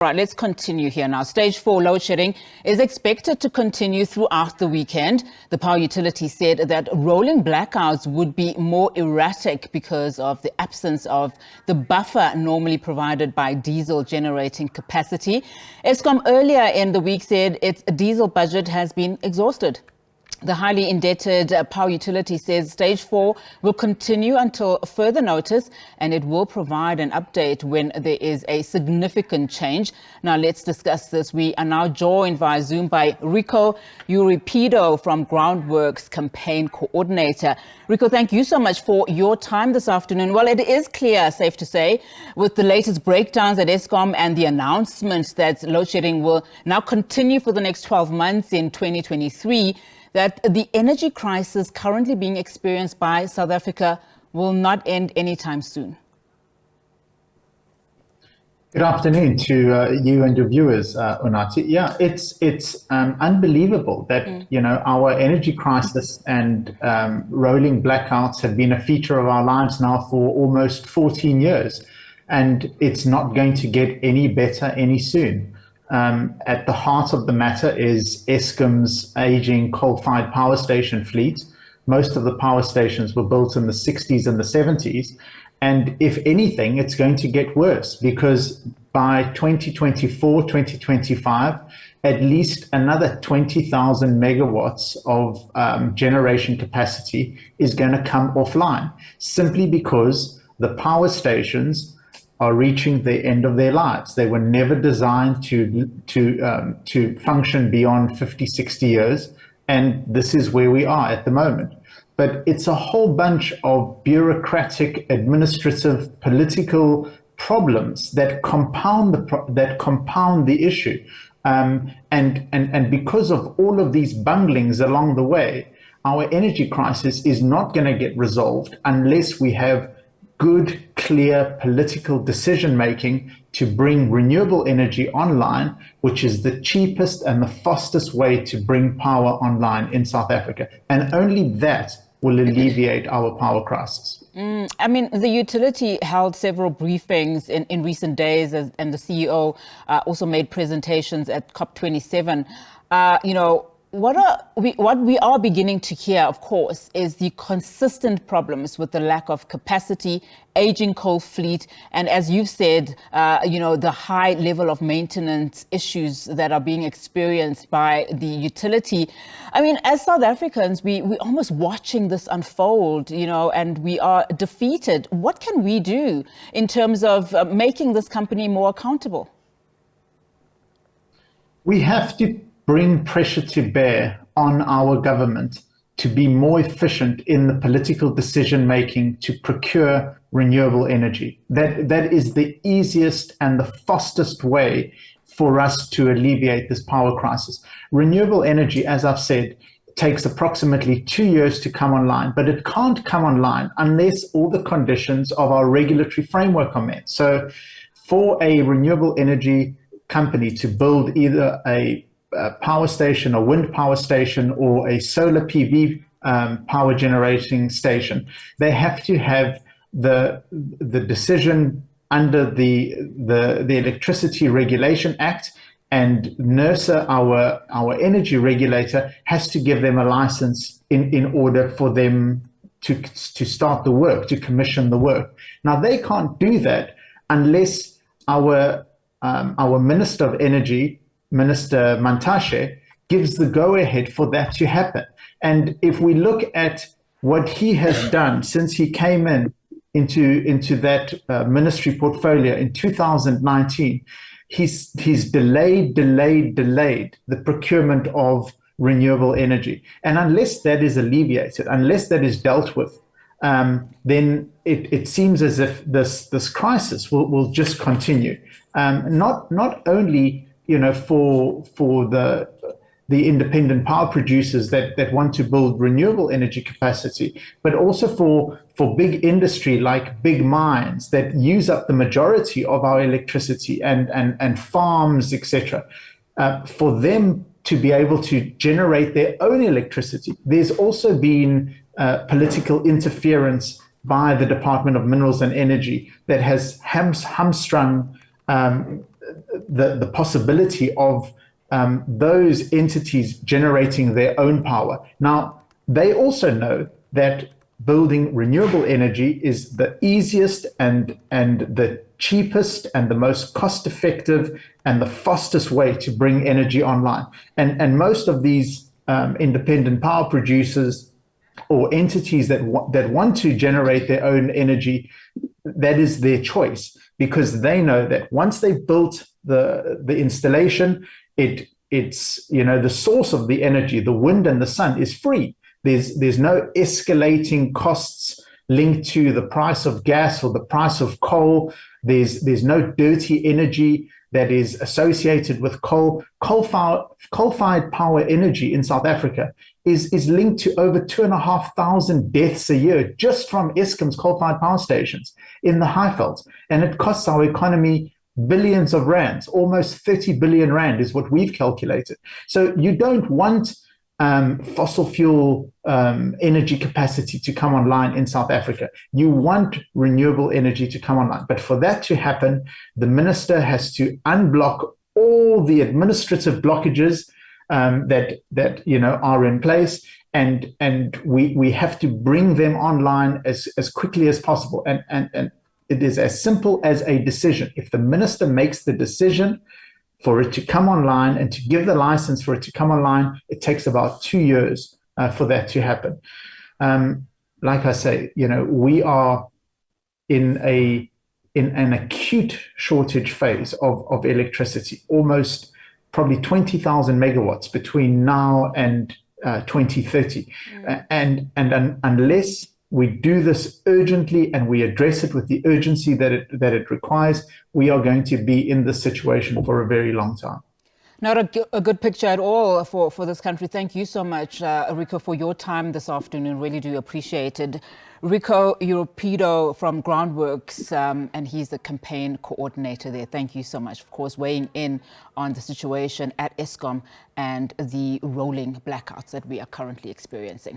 Right, let's continue here now. Stage 4 load shedding is expected to continue throughout the weekend. The power utility said that rolling blackouts would be more erratic because of the absence of the buffer normally provided by diesel generating capacity. Eskom earlier in the week said its diesel budget has been exhausted. The highly indebted power utility says stage 4 will continue until further notice, and it will provide an update when there is a significant change. Now let's discuss this. We are now joined via Zoom by Rico Euripido from GroundWork's campaign coordinator. Rico, thank you so much for your time this afternoon. Well, it is clear, safe to say, with the latest breakdowns at Eskom and the announcement that load shedding will now continue for the next 12 months in 2023, that the energy crisis currently being experienced by South Africa will not end anytime soon. Good afternoon to you and your viewers, Unati. Yeah, it's unbelievable that our energy crisis and rolling blackouts have been a feature of our lives now for almost 14 years, and it's not going to get any better any soon. At the heart of the matter is Eskom's aging coal-fired power station fleet. Most of the power stations were built in the 60s and the 70s. And if anything, it's going to get worse because by 2024, 2025, at least another 20,000 megawatts of generation capacity is going to come offline, simply because the power stations are reaching the end of their lives. They were never designed to function beyond 50, 60 years, and this is where we are at the moment. But it's a whole bunch of bureaucratic, administrative, political problems that compound the issue. And because of all of these bunglings along the way, our energy crisis is not going to get resolved unless we have good, clear political decision-making to bring renewable energy online, which is the cheapest and the fastest way to bring power online in South Africa. And only that will alleviate our power crisis. I mean, the utility held several briefings in recent days, and the CEO also made presentations at COP27. What we are beginning to hear, of course, is the consistent problems with the lack of capacity, aging coal fleet, and as you've said, the high level of maintenance issues that are being experienced by the utility. I mean, as South Africans, we're almost watching this unfold, and we are defeated. What can we do in terms of making this company more accountable? We have to bring pressure to bear on our government to be more efficient in the political decision-making to procure renewable energy. That is the easiest and the fastest way for us to alleviate this power crisis. Renewable energy, as I've said, takes approximately 2 years to come online, but it can't come online unless all the conditions of our regulatory framework are met. So for a renewable energy company to build either a power station, a wind power station, or a solar PV power generating station, they have to have the decision under the Electricity Regulation Act, and NERSA, our energy regulator, has to give them a license in order for them to start the work, to commission the work. Now they can't do that unless our Minister of Energy, Minister Mantashe, gives the go-ahead for that to happen. And if we look at what he has done since he came into that ministry portfolio in 2019, he's delayed the procurement of renewable energy. And unless that is alleviated, unless that is dealt with, then it seems as if this crisis will just continue. Not only for the independent power producers that want to build renewable energy capacity, but also for big industry like big mines that use up the majority of our electricity and farms, etc. For them to be able to generate their own electricity. There's also been political interference by the Department of Minerals and Energy that has hamstrung the possibility of those entities generating their own power. Now, they also know that building renewable energy is the easiest and the cheapest and the most cost-effective and the fastest way to bring energy online. And most of these independent power producers or entities that want to generate their own energy, that is their choice, because they know that once they've built the installation, it's the source of the energy, the wind and the sun, is free. There's no escalating costs linked to the price of gas or the price of coal. There's no dirty energy that is associated with coal. Coal-fired power energy in South Africa is linked to over 2,500 deaths a year just from Eskom's coal-fired power stations in the Highveld. And it costs our economy billions of rands, almost 30 billion rand is what we've calculated. So you don't want fossil fuel energy capacity to come online in South Africa. You want renewable energy to come online. But for that to happen, the minister has to unblock all the administrative blockages that are in place, and we have to bring them online as quickly as possible. And it is as simple as a decision. If the minister makes the decision for it to come online and to give the license for it to come online, it takes about 2 years for that to happen. Like I say, we are in an acute shortage phase of electricity, almost probably 20,000 megawatts between now and 2030. And unless we do this urgently and we address it with the urgency that it requires, we are going to be in this situation for a very long time. Not a good picture at all for this country. Thank you so much, Rico, for your time this afternoon. Really do appreciate it. Rico Euripido from GroundWorks, and he's the campaign coordinator there. Thank you so much, of course, weighing in on the situation at Eskom and the rolling blackouts that we are currently experiencing.